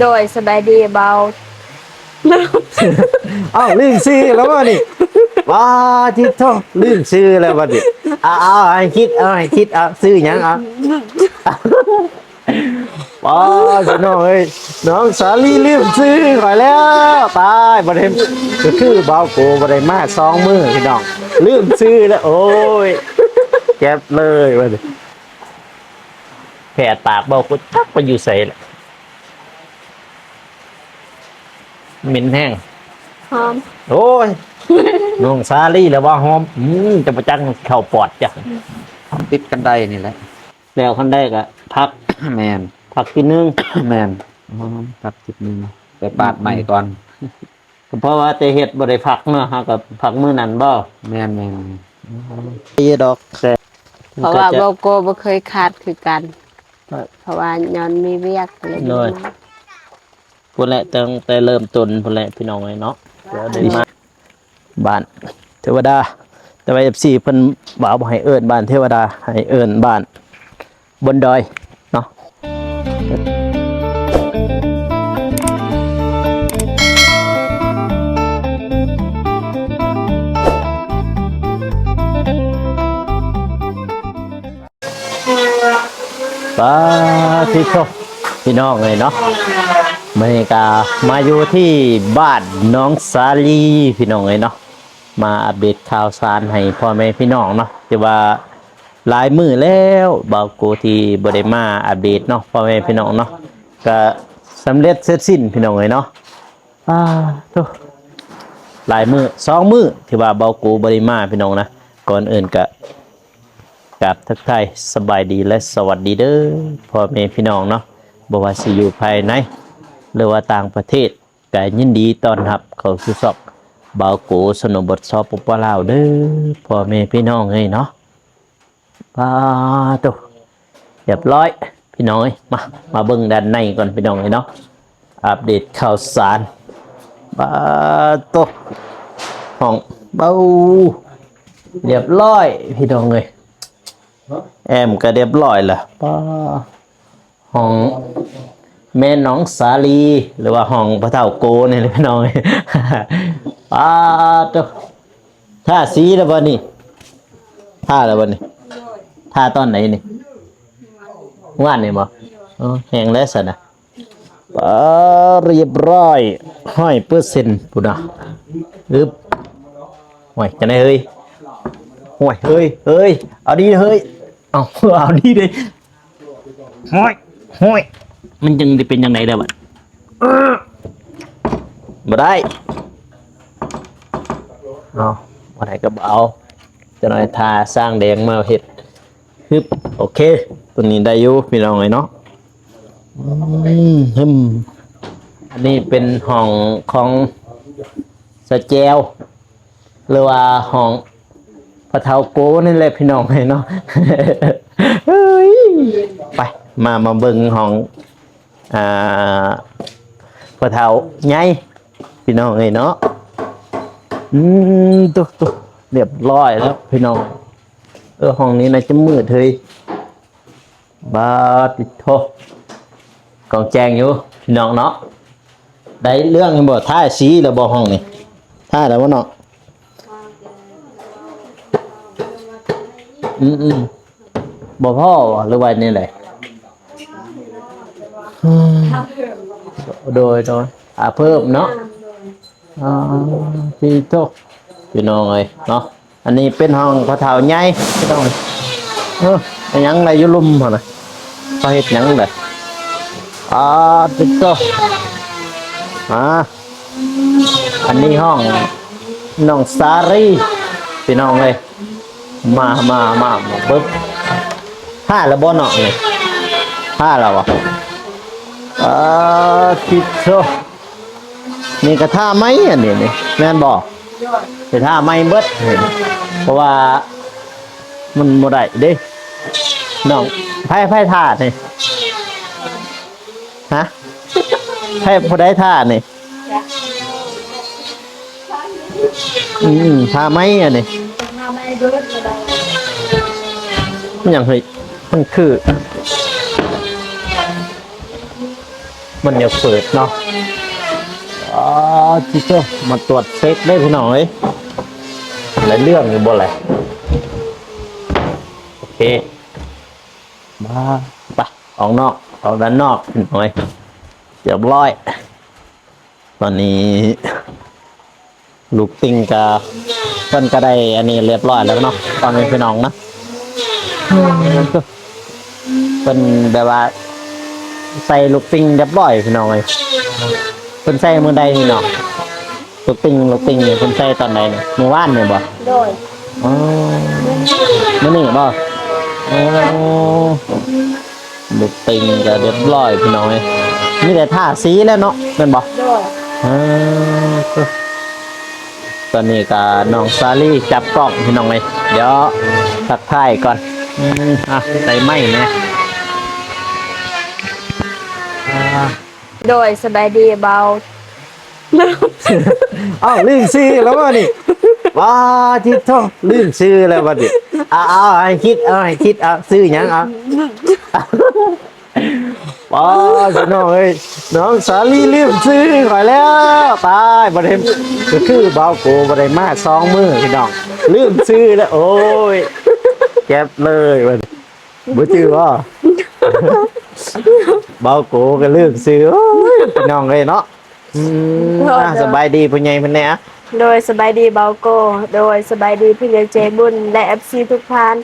โดยสบายดีเบา อ้าวลืมชื่อแล้ววะนี่ว้าที่โทษลืมชื่อแล้ววะนี่เอาให้คิดเอาชื่อหยังเอาว้าพี่น้องเอ้ยน้องสาลีลืมชื่อข่อยแล้วตายบ่ได้ก็คือเบาโกบ่ได้มา2 มื้อพี่น้องลืมชื่อแล้วโอ้ยเจ็บเลยวะนี่แผลปากเบาโกจักไปอยู่ไสล่ะเหม็นแห้ง หอม โอ้ยน้องซาลี่แล้วว่าหอมจะประจังเข้าปอดจ้ะ ติดกันได้นี่แหละ แล้วคันได้ก็พัก แมน พักทีนึง แมนครับจุดหนึงไปปาดใหม่ก่อน ก็เพราะว่าแต่เฮ็ดบ่ได้พักเนาะฮะกับพักมื้อนั้นบ่ แมนอีดอกแต่ เพราะว่าโบโกบ่เคยขาดคือกัน เพราะว่าย้อนมีเวียกเลย เลยพุ่นแหละตั้งแต่เริ่มต้นพุ่นแหละพี่น้องเอ้ยเนาะเดี๋ยวได้มาบ้านเทวดาแต่ว่า FC เพิ่นว่าบ่ให้เอิ้นบ้านเทวดาให้เอิ้นบ้านบนดอยเนาะ ป้าที่ชมพี่น้องเลยเนาะบรรยากาศมาอยู่ที่บ้านน้องสาลีพี่น้องเลยเนาะมาอัปเดตข่าวสารให้พ่อแม่พี่น้องเนาะที่ว่าหลายมือแล้วบ่าวโกที่บริมาอัปเดตเนาะพ่อแม่พี่น้องเนาะก็สำเร็จเสร็จสิ้นพี่น้องเลยเนาะทุกหลายมือ2 มือที่ว่าบ่าวโกบริมาพี่น้องนะก่อนอื่นก็กับทักทายสบายดีและสวัสดีเด้อพ่อแม่พี่น้องเนาะบ่ว่าสิอยู่ภายในหรือว่าต่างประเทศก็ยินดีต้อนรับเข้าสู่ช่องบ่าวโกสนบทสปปลาวเด้อพ่อแม่พี่น้องเอ้ยเนาะตุเรียบร้อยพี่น้องเอ้ยมาเบิ่งด้านในก่อนพี่น้องเอ้ยเนาะอัปเดตข่าวสารตุห้องเบาเรียบร้อยพี่น้องเอ้ยแอมก็เรียบร้อยละห้องแม่น้องสาลีหรือว่าห้องพระเฒ่าโกนี่เลยพี่น้อง ตัวท่าสีแล้วบ่นี่ท่าแล้วบ่นี่ท่าตอนไหนนี่ว่านนี่บ่แห้งแล้วสินะเรียบร้อย100%พุ่นน่ะอึบโอ้ยจังได๋เฮ้ยโอ้ยเฮ้ยเอาดีเฮ้ยเอาดีเลยห้อยมันจึงจะเป็นยังไงได้บ้างบ่ได้บ่ได้ก็เอาจะหน่อยทาสร้างแดงมาเห็ดฮึบโอเคตัวนี้ได้อยู่พี่น้องเลยเนาะอันนี้เป็นห้องของสแจวหรือว่าห้องพระเฒ่าโกนี่แหละพี่น้องเลยเนาะ ไปมาเบิ่งห้องพระเฒ่าใหญ่พี่น้องเอ้ยเนาะตุ๊เรียบร้อยแล้วพี่น้องห้องนี้น่าจะมืดเฮ้ยบาติโทกองแจงอยู่พี่น้องเนาะได้เรื่องบ่ท่าสีแล้วบ่ห้องนี่ท่าแล้วบ่เนาะบ่พ่อหรือว่านี่แหละโดยเพิ่มเนาะพี่โตพี่น้องเอ้ยเนาะอันนี้เป็นห้องพระเฒ่าใหญ่พี่น้องยังไรอยู่ลุ่มหั่นน่ะเขาเฮ็ดหยังได้พี่โตอันนี้ห้องน้องสารีพี่น้องเอ้ยมาเบิ่งผ้าแล้วบ่เนาะนี่ผ้าแล้วอ่ะคิดโซนี่กระท่าไม้อันนี้นี่แม่นบอกกระท่าไม้เบิดเพราะว่ามันบ่ได้เด้น้องไพ่ท่านี่ฮะไพ่พอได้ท่านี่ท่าไม้อันนี้มันอย่างเฮ้ยมันคือ มันอยากเปิดเนาะอ๋อจิเจ้ามาตรวจเช็คได้พี่น้องเอ้ยหลายเรื่องอยู่บ่แหละโอเคมาไปออกนอกออกด้านนอกหน่อยเรียบร้อยตอนนี้ลูกติงกับเพิ่นก็ได้อันนี้เรียบร้อยแล้วเนาะตอนนี้พี่น้องนะเป็นแบบว่าใส่ลูกติงเรียบร้อยพี่น้องเลยเป็นใส่มือใดนี่เนาะลูกติงเนี่ยเป็นใส่ตอนไหนเนี่ยเมื่อวานเนี่ยบ่ โดย อ๋อมื่อนี่บ่อ๋อลูกติงก็เรียบร้อยพี่น้องเลยมีแต่ท่าสีแล้วเนาะเป็นบ่ โดย อ่าตอนนี้ก็น้องซาลี่จับกล้องพี่น้องเลยเดี๋ยวทักทายก่อนใส่ไม้นะโดยสบายดีเบา อ้าวลืมชื่อแล้ววะนี่ว้าทิศท่อลืมชื่อแล้ววะดิเอาให้คิดเอาชื่อหยังเอาว้าพี่น้องเอ้ยน้องสาลีลืมชื่อข่อยแล้วตายบ่ได้ก็คือเบาโกบ่ได้มา2 มื้อพี่น้องลืมชื่อแล้วโอ้ยเจ็บเลยวันบ่ชื่อว่าเบาโกก็ลืมชื่อโอ้ยพี่น้องเอ้ยเนาะสบายดีผู้ใหญ่เพิ่นแหน่ โดยสบายดีเบาโกโดยสบายดีพี่เลี้ยงเจบุญและ FC ทุกท่าน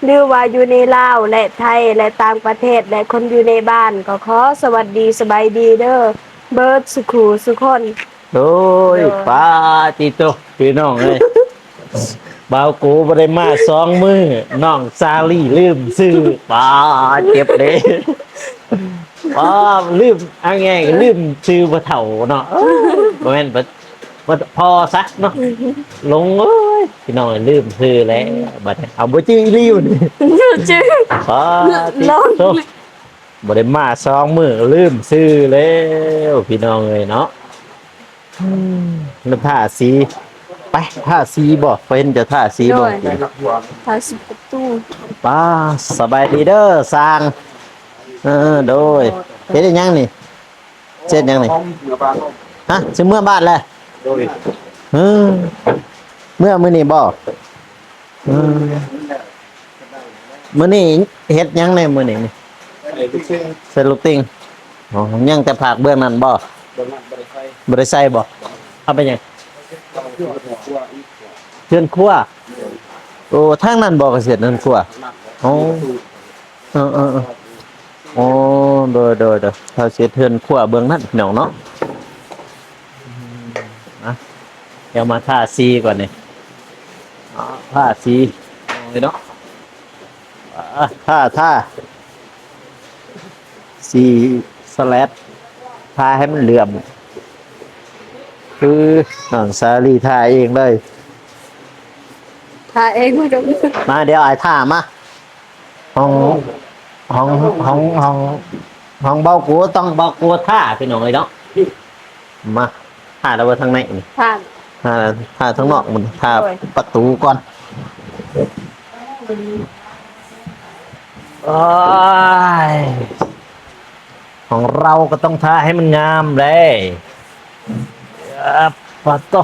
หรือว่าอยู่ในลาวและไทยและต่างประเทศและคนอยู่ในบ้านก็ขอสวัสดีสบายดีเด้อเบิร์ดสุขูสุคน โอ้ยป้าจิโตพี่น้องเอ้ยบ่าวกูบ่ได้มา2 มื้อน้องซาลี่ลืมชื่อป้าเจ็บเด้ป้าลืมเอาไงลืมชื่อบ่เฒ่าเนาะบ่แม่นบ่พอซะเนาะลงเอ้ยพี่น้องลืมชื่อแล้วบัดนี้เอาบ่ชื่ออีหลีอยู่นี่ ชื่อ ป้าจิโตบ่ได้มา2 มื้อลืมชื่อแล้วพี่น้องเอ้ยเนาะแล้วท่าสีไปท่าสีบ่เป็นจะท่าสีบ่ ภาษีประตู ป้าสบายดีเด้อสร้างโดยเฮ็ดหยังนี่เฮ็ดหยังนี่ฮะสิเมื่อบ้านแล้วเออเมื่อมื้อนี้บ่มื้อนี้เฮ็ดหยังในมื้อนี้นี่ใส่ลูกติงอ๋อยังแต่ภาคเบื้องนั้นบ่บ่ได้ใส่บ่เอาไปหยังเทือนครัวโอ้ทางนั้นบ่เกษตรเทือนครัวอ๋อโอ้โดยถ้าเสียเทือนครัวเบื้องนั้นพี่น้องเนาะเดี๋ยวมาท่าซีก่อนนี่ท่าซีเนาะท่าซีสแลดทาให้มันเหลื่อมคือน้องซาลีทาเองเลย ถ้าเองไม่รู้ มาเดี๋ยวไอ้ท่ามาห้องเบากัวต้องเบากัวท่าพี่น้องเลยเนาะมาท่าเราไปทางไหนนี่ ผ่าน ท่าทางนอกมันท่าประตูก่อนโอ้ยของเราก็ต้องท่าให้มันงามเลยปะโต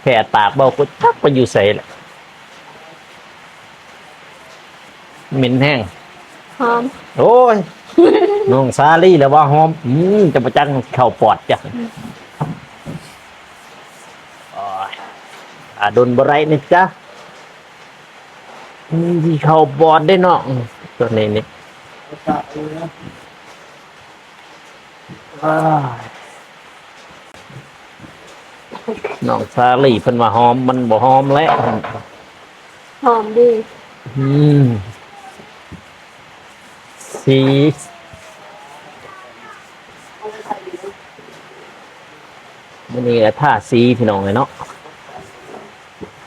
แผลปากเบากุจักไปอยู่ใส่แหละเหม็นแห้ง หอม โอ้ย น้องซาลี่แล้วว่าหอมจะประจังเข่าปอดจ้ะโอ้ยโดนบะไรนี่จ้ะที่เข่าปอดได้เนาะตัวนี้นี่น้องซาลี่เพิ่นว่าหอมมันบ่หอมแล้ว หอมดี สีมันนี่ท่าสีพี่น้องเลยเนาะ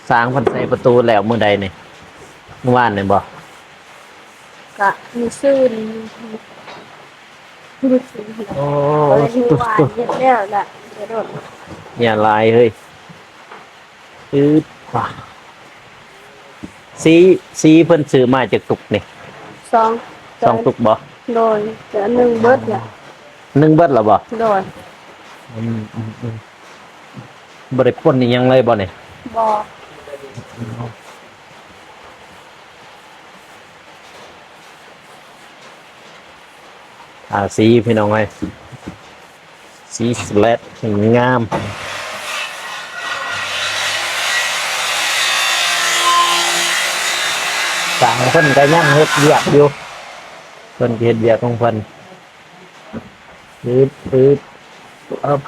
สร้างพันใส่ประตูแล้วเมื่อใดเนี่ยเมื่อวานเนี่ยบ่ กะมีซื่น โอ้ มีหวานเยอะแล้วแหละเดี๋ยวโดด อย่าลายเฮ้ยป่ะสีเพิ่นซื้อมาจากตุกนี่ สอง 2 ตุกบ่ โดยแต่หนึ่งเบิดแหละ นึ่งเบิดแล้วบ่ โดย บ่ได้ป่นอีหยังเลยบ่เนี่ย บอก สีพี่น้องเอ้ยสีสแลดงามต่างเพิ่นก็ยังเฮ็ดเวียกอยู่เพิ่นก็เฮ็ดเวียกของเพิ่นปึ๊บอับ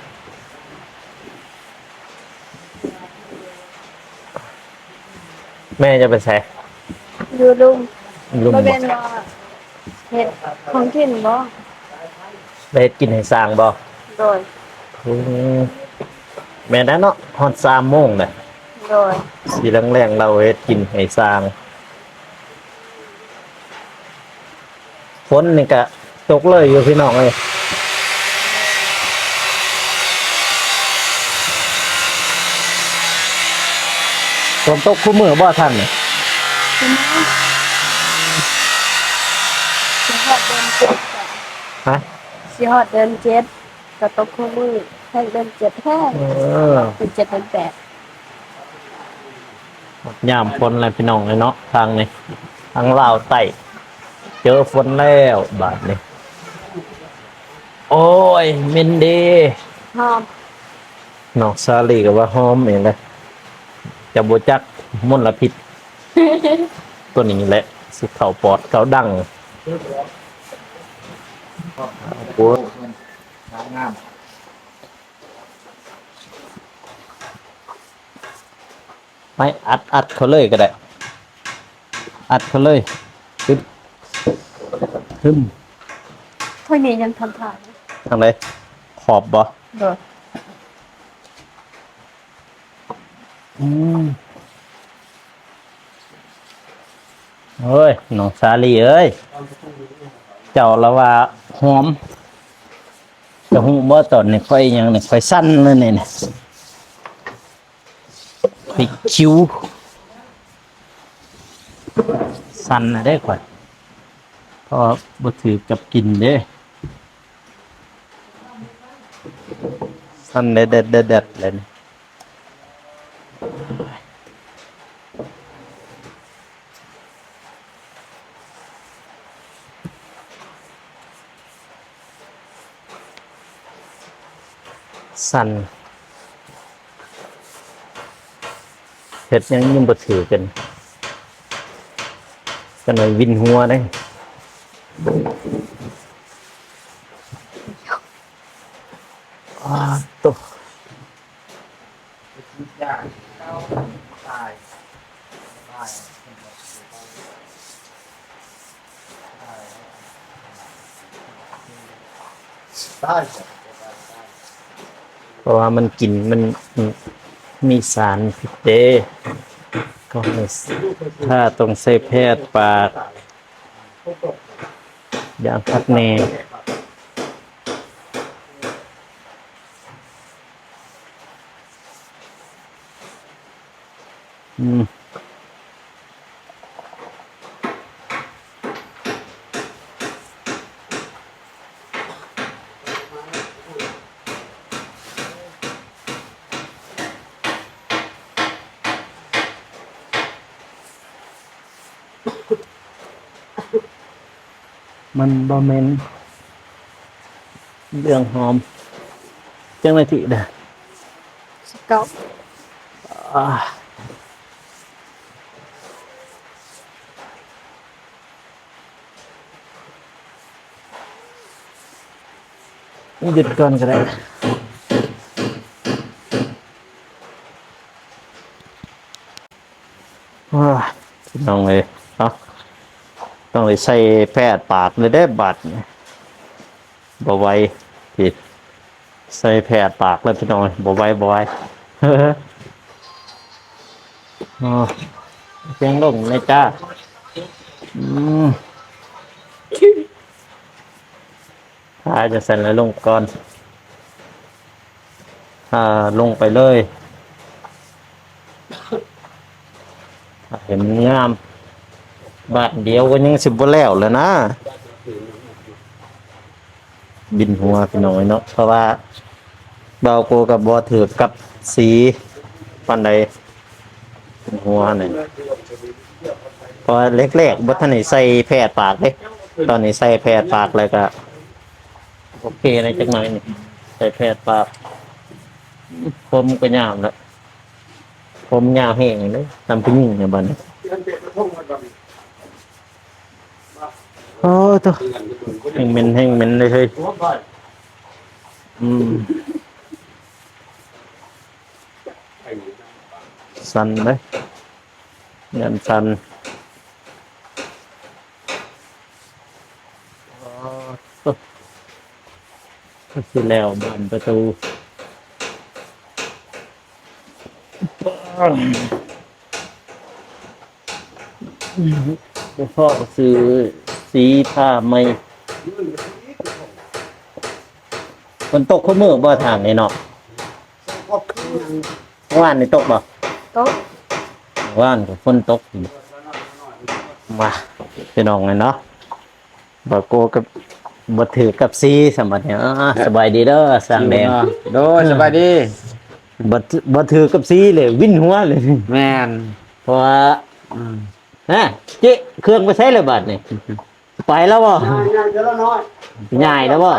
แม่จะไปใส่ อยู่ลุม ลุม บ่ บ่ เป็นว่าเฮ็ดของกินบ่ ไปเฮ็ดกินให้สร้างบ่ โดย อืมแม่นแล้วเนาะฮอด3โมงเลย โดย สีแรงๆเราเฮ็ดกินให้สร้างฝนนี่ก็ตกเลยอยู่พี่น้องเอ้ยฝนตกคู่มือบ่ทันนี่ สิมาสิฮอดเดือนเจ็ดจ้ะ ฮะ สิฮอดเดือนเจ็ดก็ตกคู่มือแห้งเดือนเจ็ดแห้ง เออ เป็นเจ็ดเป็นแปด ยามฝนแล้วพี่น้องเลยเนาะทางนี้ทางลาวใต้เจอฝนแล้วบาดนี้โอ้ยเมนเด หอม นอกซาลีก็ว่าหอมเองเลยจะบ่จักมลพิษ ตัวนี้แหละสิเข้าปอดเข้าดังโอ้ย งาม ไม่อัดเขาเลยก็ได้ อัดเขาเลยขึ้นขึ้น ถ้วยนี้ยังทำผ่าน ทางไหนขอบบ่ โดย อืมเฮ้ยน้องซาลีเอ้ย เจ้าละว่าหอมจะหูบ่ตอนนี่ค่อยหยังนี่ค่อยสั้นเลยนี่นะค่อยคิ้วสั้นน่ะได้ค่อยเพราะบ่ถือกับกินเด้สั้นเด็ดๆเลยนี่สั้นเฮ็ดหยังยังบ่ถือกันก็หน่อยวินหัวได้ตัว ยากตายตาย เพราะว่ามันกินมันมีสารพิษเด้ก็ให้ถ้าต้องใส่แพทย์ปากอย่างพักแน่อืมมันบ่แม่นเรื่องหอมจังได๋ที่เด้อ สเกา อ่าหยุดก่อนก็ได้ว้าพี่น้องเลยเนาะต้องเลยใส่แพทย์ปากเลยได้บัดนี่บ่ไหวผิดใส่แพทย์ปากแล้วพี่น้องเอ้ยบ่ไหวบ่ไหว อ๋อเสียงลงเลยจ้าอืมถ้าจะเซ็นแล้วลงก่อนลงไปเลยเห็นงามบาทเดียวก็ยังสิบบ่แล้วเลยนะ บินหัวพี่น้อยเนาะเพราะว่าเบาโกกับบ่ถือกับสีปานใดบินหัวนี่เพอแรกๆบ่ทันได้ใส่แพทย์ปากเด้ตอนนี้ใส่แพทย์ปากแล้วก็โอเคนะจักหน่อยนี่ใส่แพทย์ปากผมก็ยามแล้วผมยาวแห้งเลยทำผู้หญิงเนี่ยบัดนี้โอ้ตัวแห้งเหม็นเลยเฮ้ยสั่นเลยยันสั่นอ๋อตัวก็สิแล้วบานประตูพ่อซื้อสีผ้าไหมฝนตกเขาเมื่อบ่ทางนี่เนาะว่านนี่ตกบ่ โต๊ะ ว่านก็ฝนตกอยู่มาพี่น้องเลยเนาะบ่โกกับบ่ถือกับซีสมบัติเนี่ยสบายดีเด้อสร้างแดง โดยสบายดี บ่ถือกับซีเลยวิ่นหัวเลย แม่น เพราะว่า อืม ฮะเจ๊เครื่องไปใช้เลยบัดนี่ไปแล้วบ่ใหญ่แล้วบ่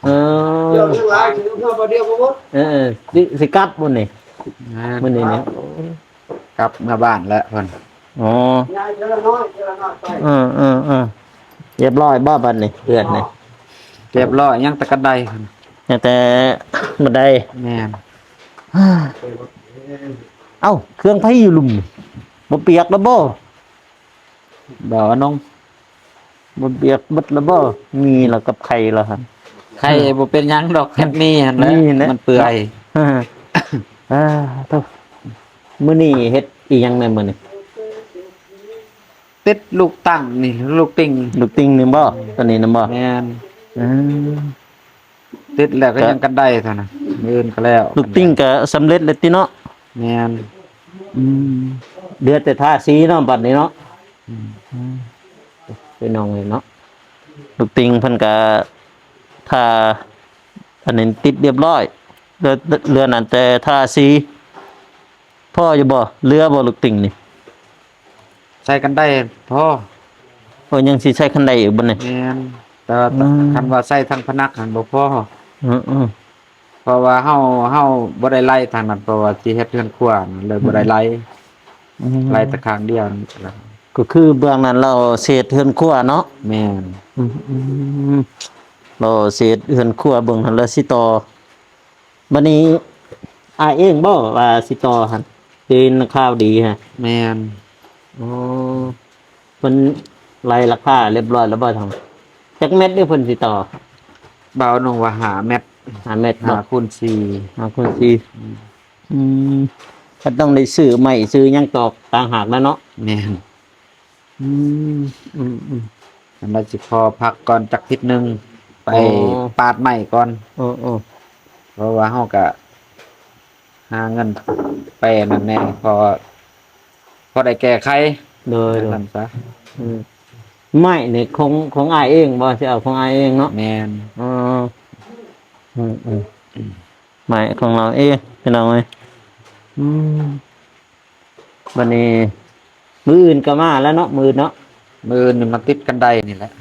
เออสิกลับมื้อนี่ แม่น มื้อนี้เนี่ย กลับมาบ้านแล้วเพิ่น อ๋อเรียบร้อยบ่บัดนี่เพื่อนนี่ เรียบร้อยยังแตะกระไดเพิ่น แต่บันได แม่น เอ้าเครื่องไผอยู่หลุมบ่เปียกแล้วบ่ บ่น้อง บ่เปียกเบิดแล้วบ่มีแล้วกับไข่แล้วหั่น ใครบ่เป็นหยังดอกแค่นี้หั่นแหละ นี่นะ มันเปื่อย เท่ามื้อนี้เฮ็ดอีหยังแม่มื้อนี้ ติดลูกตั้งนี่ลูกติ่ง ลูกติ่งนึงบ่ตอนนี้นำบ่ แม่น อืม ติดแล้วก็ยังกระไดเท่านั้นมื้ออื่นก็แล้ว ลูกติ่งก็สำเร็จแล้วติเนาะ แม่น เดือดแต่ทาสีเนาะบัดนี้เนาะพี่น้องเลยเนาะลูกติ่งเพิ่นก็ทาอันนี้ติดเรียบร้อยเรือนั่นแต่ทาสีพ่ออยู่บ่เรือบ่ลูกติ่งนี่ ใช้กันได้พอ โอ้ยังสิใช้คันใดอีกบ่เนี่ย แม่นแต่ว่าคันว่าใช้ทั้งพนักหันบ่พอ อือ เพราะว่าเฮาบ่ได้ไล่ทางนั้นเพราะว่าสิเฮ็ดเรือนครัวน่ะเลยบ่ได้ไล่ไล่แต่ข้างเดียวนี่แหละ ก็คือเบื้องนั้นเราเศษเฮือนครัวเนาะ แม่น เราเศษเฮือนครัวเบิ่งหั่นแล้วสิต่อบัดนี้อายเองบ่ว่าสิต่อหั่นเป็นข่าวดีฮะ แม่น อ๋อเพิ่นไล่ราคาเรียบร้อยแล้วบ่ทำจักเม็ดเด้อเพิ่นสิต่อ เบาหนองว่าหาเม็ด 5เม็ดบ่ หาคูณ4 5คนสิก็ต้องได้ซื้อใหม่ซื้อหยังตอกต่างหากแล้วเนาะ แม่น อืม อันนั้นสิพอพักก่อนจักอาทิตย์หนึงไป อ๋อ ปาดใหม่ก่อน เออ เพราะว่าเฮาก็หาเงินไปนั่นแน่พอได้แก้ไข โดย นั่นซะ ไม่เนี่ยของอายเองบ่สิเอาของอายเองเนาะ แม่น อ๋อไม่ของเราเองพี่น้องเอ้ยวันนี้มื้ออื่นก็มาแล้วเนาะมื้อเนาะ มื้อนี่มาติดกันได้นี่แหละ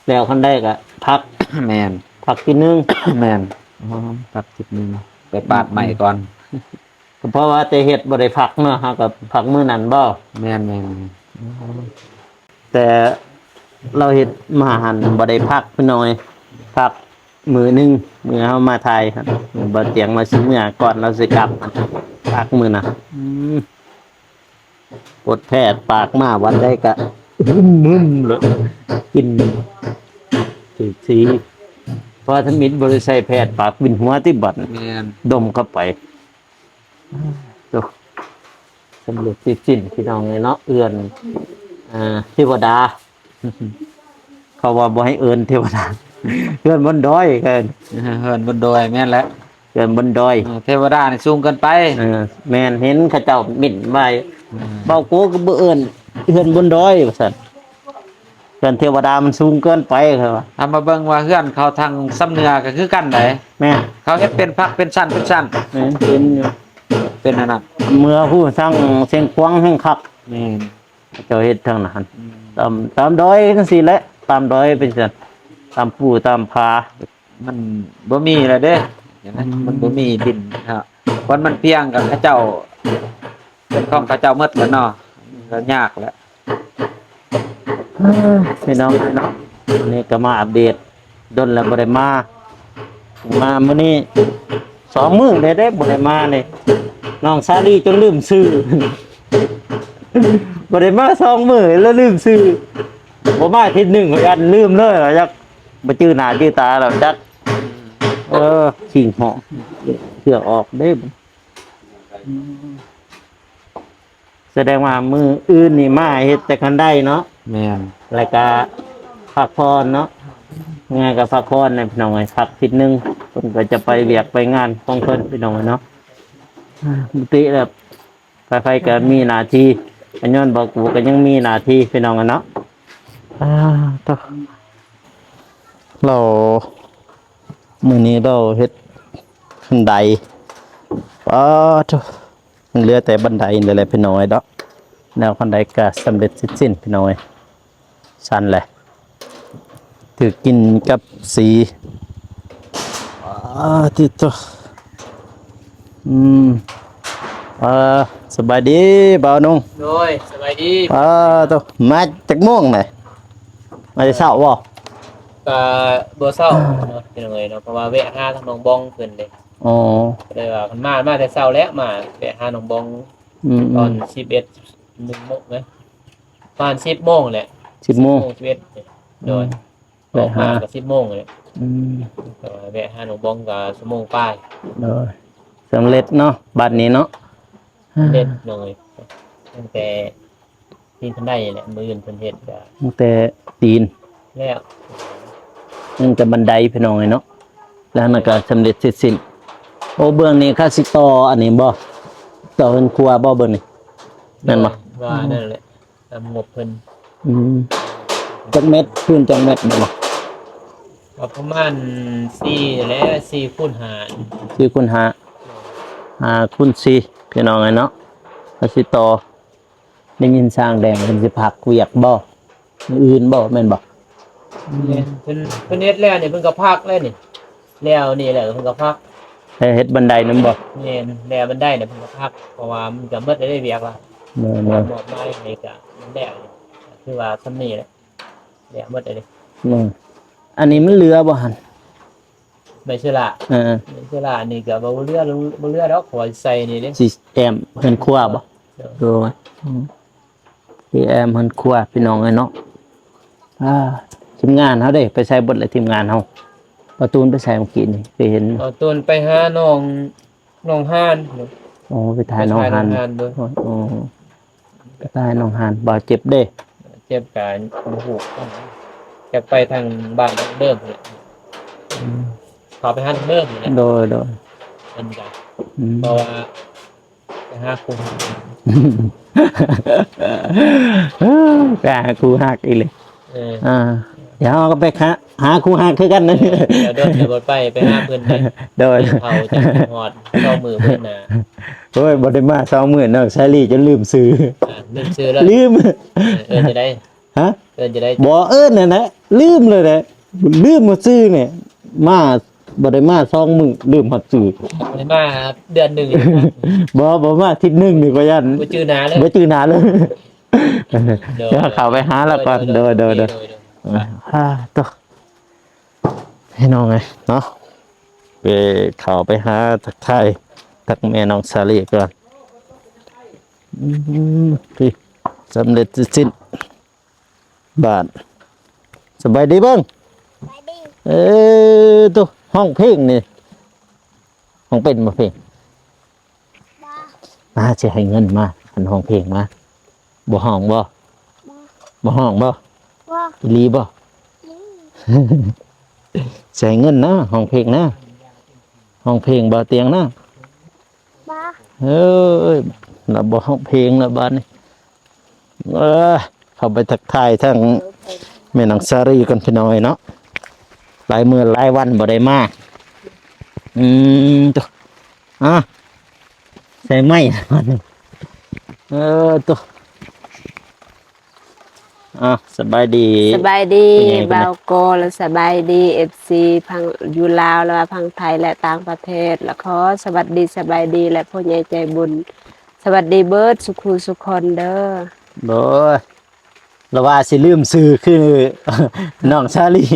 แล้วคันได้ก็พัก แม่น พักทีนึง แม่นพักอาทิตย์หนึงไปปาดใหม่ก่อน ก็เพราะว่าแต่เฮ็ดบ่ได้พักเนาะฮะก็พักมื้อนั้นบ่ แม่น แต่เราเฮ็ดมาหันบ่ได้พักพี่น้อยพักมื้อหนึงมื้อเฮามาไทยครับบ่เตียงมาสิมื้อก่อนเราสิกลับพักมื้อน่ะปวดแพทย์ปากมาวันใดก็มึมเลยกินถูกสีเพราะถ้ามิดบ่ได้ใช้แพทย์ปากวินหัวที่บัด แม่น ดมเข้าไปสำเร็จสิ้นพี่น้องเลยเนาะเอื้อนเทวดา เขาว่าบ่ให้เอิ้นเทวดาเอื้อนบนดอยเกิน เฮินบนดอยแม่นแล้ว เอื้อนบนดอย เทวดานี่สูงเกินไป แม่นเห็นเขาเจ้ามิ่นไว้เบาโกก็บ่เอิ้นเอื้อนบนดอยว่าซั่นไป กินเทวดามันสูงเกินไปครับว่า เอามาเบิ่งว่าเฮือนเขาทางสำเหนือก็คือกันได แม่ เขาเฮ็ดเป็นพักเป็นชั้นเป็นชั้น แม่เป็นอยู่ เป็นอันนั้น เมื่อผู้สร้างเสียงควางแห่งคัก นี่ เจ้าเฮ็ดทางนั้นตามดอยจังซี่แหละตามดอยเป็นจังตามปู่ตามผา มันบ่มีแล้วเด้เห็นไหมมันบ่มีดินครับวันมันเพียงกับพระเจ้าเป็นของพระเจ้าหมดแล้วเนาะก็ยากแล้ว พี่น้องวันนี้ก็มาอัปเดตดนแล้วบ่ได้มามื้อนี้2 มื้อได้บ่ได้มานี่น้องซาลีจนลืมชื่อ บ่ได้มา2 มื้อแล้วลืมชื่อบ่มาอาทิตย์หนึงก็ยันลืมเลยว่าจักบ่จื้อหน้าจื้อตาแล้วจักขิงเหาะเสือกออกเด้แสดงว่ามืออื่นนี่มาเฮ็ดแต่คันได้เนาะ แม่น แล้วก็พักผ่อนเนาะงานกับพักผ่อนในพี่น้องไอ้พักทิศนึงเพิ่นก็จะไปเวียกไปงานของเพิ่นพี่น้องเนาะปกติแบบไฟๆก็มีหน้าที่อันย้อนบอกกูก็ยังมีหน้าที่พี่น้องเนาะต่อเรามื้อนี้เราเฮ็ดบันไดมันเหลือแต่บันไดนี่แหละพี่น้องเนาะแนวบันไดก็สำเร็จสิ้นพี่น้องสั้นเลยถือกินกับสีติดตัวสบายดีบ่าวนุ่ง โดยสบายดี ตัวมาจากม่วงไหนมาจะเช้าบ่ ก็บ่เศร้าเนาะเป็นไงเนาะเพราะว่าแวะหาทางหนองบองเพิ่นเลย อ๋อ ก็เลยว่ามันมาแต่เช้าแล้วมาแวะหาหนองบองตอน11 1 โมงนะประมาณ10 โมงแหละ 10 โมง 11โดยออกมาก็10 โมงเลยก็แวะหาหนองบองก็ชั่วโมงปลาย สำเร็จเนาะบัดนี้เนาะ เล่นหน่อยตั้งแต่ที่เพิ่นได้แหละมื้ออื่นเพิ่นเฮ็ดก็ ตั้งแต่ตีน แล้ว ตั้งแต่บันไดพี่น้องเนาะแล้วนั่นก็สำเร็จเสร็จสิ้นโอ้เบื้องนี้ค่าสิต่ออันนี้บ่ต่อเป็นครัวบ่เบิ่งนี่นั่นบ่ ว่านั่นแหละตามงบเพิ่น จักเม็ดพื้นจักเม็ดบ่ ก็ประมาณ4และ4คูณ5 4คูณ5คูณ4พี่น้องเนาะค่าสิต่อได้ยินสร้างแดงเพิ่นสิพักเวียกบ่มื้ออื่นบ่แม่นบ่ เพิ่นเฮ็ดแล้วนี่เพิ่นก็พักแล้วนี่แล้วนี่แหละเพิ่นก็พัก ให้เฮ็ดบันไดนำบ่ นี่แล้วมันได้เนี่ยเพิ่นก็พักเพราะว่ามันก็หมดได้เวียกละ แม่ หม น ดมาให้ก็มันแล้วนี่คือว่าซำนี้แหละแล้วหมดเลย อันนี้มันเหลือบ่หั่น ไม่ใช่ละไม่ใช่ละนี่ก็บ่เรือดอกขอใส่นี่เด้ สิแอมเพิ่นครัวบ่โดยสิแอมเพิ่นครัวพี่น้องเนาะทีมงานเฮาเด้ไปใส่เบิดเลยทีมงานเฮาประตูนไปใส่เมื่อกี้นี่ไปเห็น เอาต้นไปหาน้องห่าน อ๋อไปถ่ายน้องหาน ด้วย อ๋อไปถ่ายน้องหานบาดเจ็บเด้ เจ็บกันหูจะไปทางบ้านเดิมนี่ขอไปหาเดิมนี่แหละ โดย มันก็ อืม เพราะว่าไปหาคุม ไปหาครูฮักอีกเลย เออ เดี๋ยวเราก็ไปหาครูฮักคือกันนั่น เดี๋ยวเดินเดี๋ยวรถไปหาเพื่อนไป โดย เขาจะหอดเข้ามือเพื่อนนะ โอ้ยบ่ได้มา20,000เนาะชาลีจนลืมซื้อ ลืมซื้อแล้ว ลืม จะได้ ฮะ จะได้ บ่เอิ้นน่ะนะลืมเลยนะลืมมาซื้อเนี่ยมาบ่ได้มา20,000ลืมฮอดซื้อ ได้มาเดือนหนึ่ง บ่มาอาทิศนึงนี่ก็ยัน ไปจื้อนาเลย บ่จื้อหน้าเลยเดี๋ยวเข้าไปหาแล้วก่อนโดยต่อให้น้องไงเนาะไปเข้าไปหาทักทายทักแม่น้องสาลีก่อนพี่สำเร็จสิ้นบาทสบายดีเบ้างตัวห้องเพลงนี่ห้องเป็นมาเพลงมาจะให้เงินมาอันห้องเพลงมาบ่ห้องบ่ห้องบ่อีหลีบ่ใส่เงินนะห้องเพลงนะห้องเพลงบ่เตียงนะเอ้ยเราบ่ห้องเพลงแล้วบ้านนี้เข้าไปทักทายทั้ง แม่น้องซารีกันพี่น้องเนาะหลายมื้อหลายวันบ่ได้มาตัวใส่ไม้ตัวสบายดี สบายดี เป็นไง เบาโกและสบายดี FC พังอยู่ลาวและพังไทยและต่างประเทศแล้วขอสวัสดีสบายดีและผู้ใหญ่ใจบุญสวัสดีเบิร์ดสุขูสุคนเด้อ โดยเราว่าสิลืมซื้อคือ น้องซาลี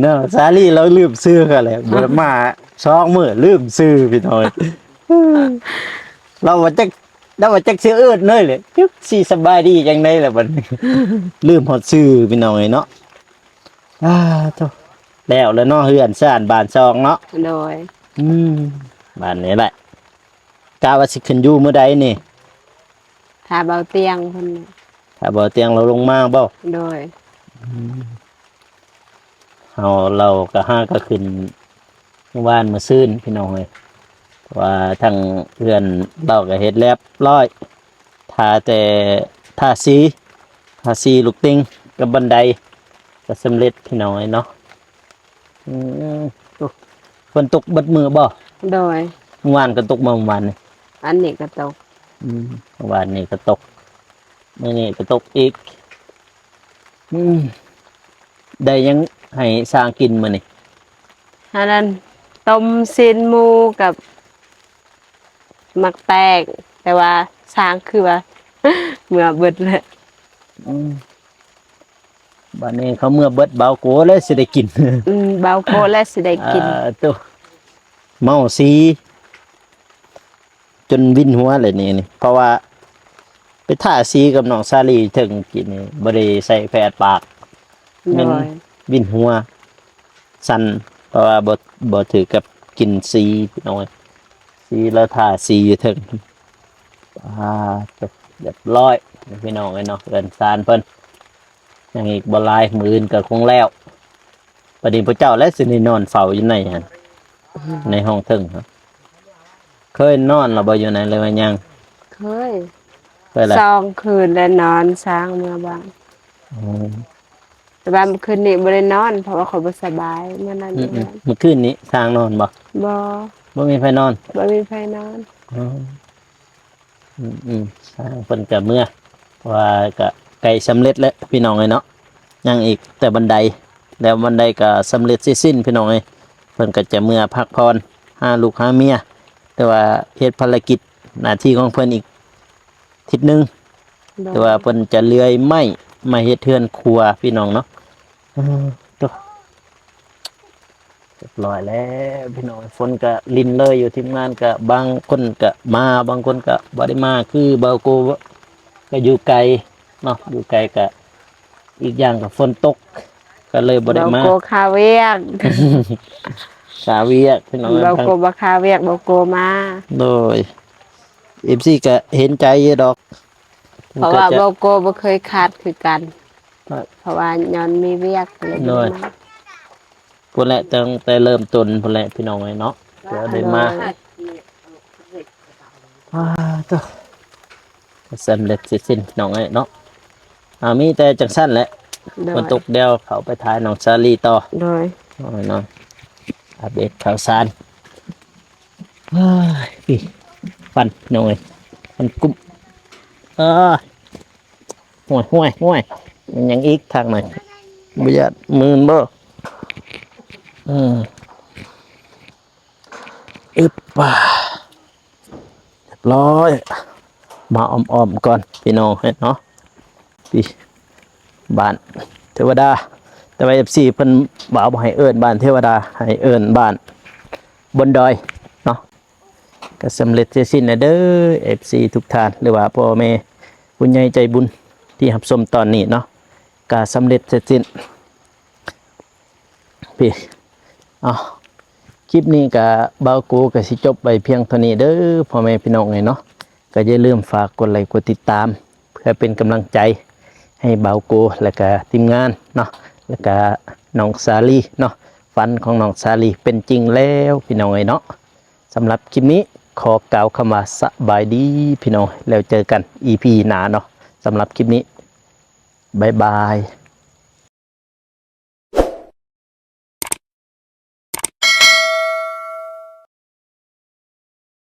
น้องซาลีเราลืมซื้อกันแหละบ่ได้มา2 มื้อลืมซื้อพี่น้อย เราว่าจักสิเอิ้นเลยจึกสิสบายดีจังได๋ล่ะบัดนี้ ลืมฮอดซื้อพี่น้อยเนาะโตแล้วเนาะเฮือนซ่านบ้านซองเนาะ โดย บ้านนี้แหละกะว่าสิขึ้นอยู่มื้อใดนี่ ถ้าเบาเตียงเพิ่น ถ้าบ่เตียงเราลงมาบ่ โดย เราก็ก็ขึ้นว่านมาซื่นพี่น้องเลยว่าทางเพื่อนเราก็เฮ็ดเรียบร้อยแต่ทาสีลูกติงกับบันไดก็สำเร็จพี่น้องเลยเนาะฝนตกเบัดมือบ่ โดย เมื่อวานก็ตกมาเมื่อวานนี่ อันนี้ก็ตก เมื่อวานนี่ก็ตกมื้อนี้ก็ตกอีกได้ยังให้สร้างกินมื้อนี่ อันนั้นต้มซีนหมูกับหมักแตกแต่ว่าช้างคือว่า เมื่อเบิดเลย บัดนี้เขาเมื่อเบิดเบาโกแล้วสิได้กิน เบาโกและสิได้กิน ตัวเมาสีจนวินหัวเลยนี่เพราะว่าไปท่าสีกับน้องซาลีถึงกินนี่บ่ได้ใส่แผดปาก โด มัน ย วินหัวสั่นเพราะว่าบ่ถือกับกินสีพี่น้องสีแล้วท่าสีอยู่ถึงจบเรียบร้อยพี่น้องเนาะเอิ้นซานเพิ่นยังอีกบ่หลายมื้ออื่นก็คงแล้วประเดี๋ยวพระเจ้าและสิได้นอนเฝ้าอยู่ในหั่นในห้องเทึงครับเคยนอนหรือบ่อยู่ไหนเลยว่ายัง เคย เคยแหละ สองคืนแล้วนอนช้างเมื่อบ้านแต่ว่าเมื่อคืนนี้บ่ได้นอนเพราะว่าเขาบ่สบายเมื่อนั้น เมื่อคืนนี้ทางนอนบ่ บ่ บ่มีไฟนอน บ่มีไฟนอน ทางเพิ่นก็เมื่อว่าก็ไกลสำเร็จแล้วพี่น้องเอ้ยเนาะยังอีกแต่บันไดแล้วบันไดก็สำเร็จสิ้นพี่น้องเอ้ยเพิ่นก็จะเมื่อพักผ่อนหาลูกหาเมียแต่ว่าเฮ็ดภารกิจหน้าที่ของเพิ่นอีกทิศนึง แต่ว่าเพิ่นจะเลื่อยไม้มาเฮ็ดเทือนครัวพี่น้องเนาะตัวเรียบร้อยแล้วพี่น้องฝนก็ลินเลยอยู่ทีมงานก็บางคนก็มาบางคนก็บ่ได้มาคือเบาโกก็อยู่ไกลเนาะอยู่ไกลก็อีกอย่างก็ฝนตกก็เลยบ่ได้มา เบาโกคาเวียก สาเวียกพี่น้อง เบาโกบ่คาเวียกเบาโกมา โดย FC ก็เห็นใจอยู่ดอก เพราะว่า ก็จะ เบาโกบ่เคยขาดคือกัน เพราะว่าย้อนมีเวียกเลย โดย พุ่นแหละตั้งแต่เริ่มต้นพุ่นแหละพี่น้องไอ้เนาะเดี๋ยวได้มาตัวสำเร็จเสร็จสิ้นพี่น้องไอ้เนาะมีแต่จังสั้นแหละ โดย ฝนตกเดียวเขาไปถ่ายน้องซาลีต่อ โดย น้อยเนาะอัปเดตข่าวสารพี่ฟันหน่อยฟันกุ้มห่วยมันยังอีกทางไหนบ่อยากมืนบ่ป่าเรียบร้อยมาอ้อมๆก่อนพี่น้องเนาะพี่บ้านเทวดาแต่ว่า FC เพิ่นบ่าวบ่ให้เอิ้นบ้านเทวดาให้เอิ้นบ้านบนดอยเนาะก็สำเร็จเสร็จสิ้นแล้วเด้อ FC ทุกท่านหรือว่าพ่อแม่ผู้ใหญ่ใจบุญที่รับชมตอนนี้เนาะก็สำเร็จเสร็จสิ้นพี่คลิปนี้ก็บ่าวกูก็สิจบไปเพียงเท่านี้เด้อพ่อแม่พี่น้องเนาะก็อย่าลืมฝากกดไลค์กดติดตามเพื่อเป็นกำลังใจให้บ่าวกูและก็ทีมงานเนาะแล้วก็น้องสาลีเนาะฝันของน้องสาลีเป็นจริงแล้วพี่น้องเนาะสำหรับคลิปนี้ขอกล่าวคำว่าสบายดีพี่น้องแล้วเจอกัน EP หน้าเนาะสำหรับคลิปนี้บ๊ายบาย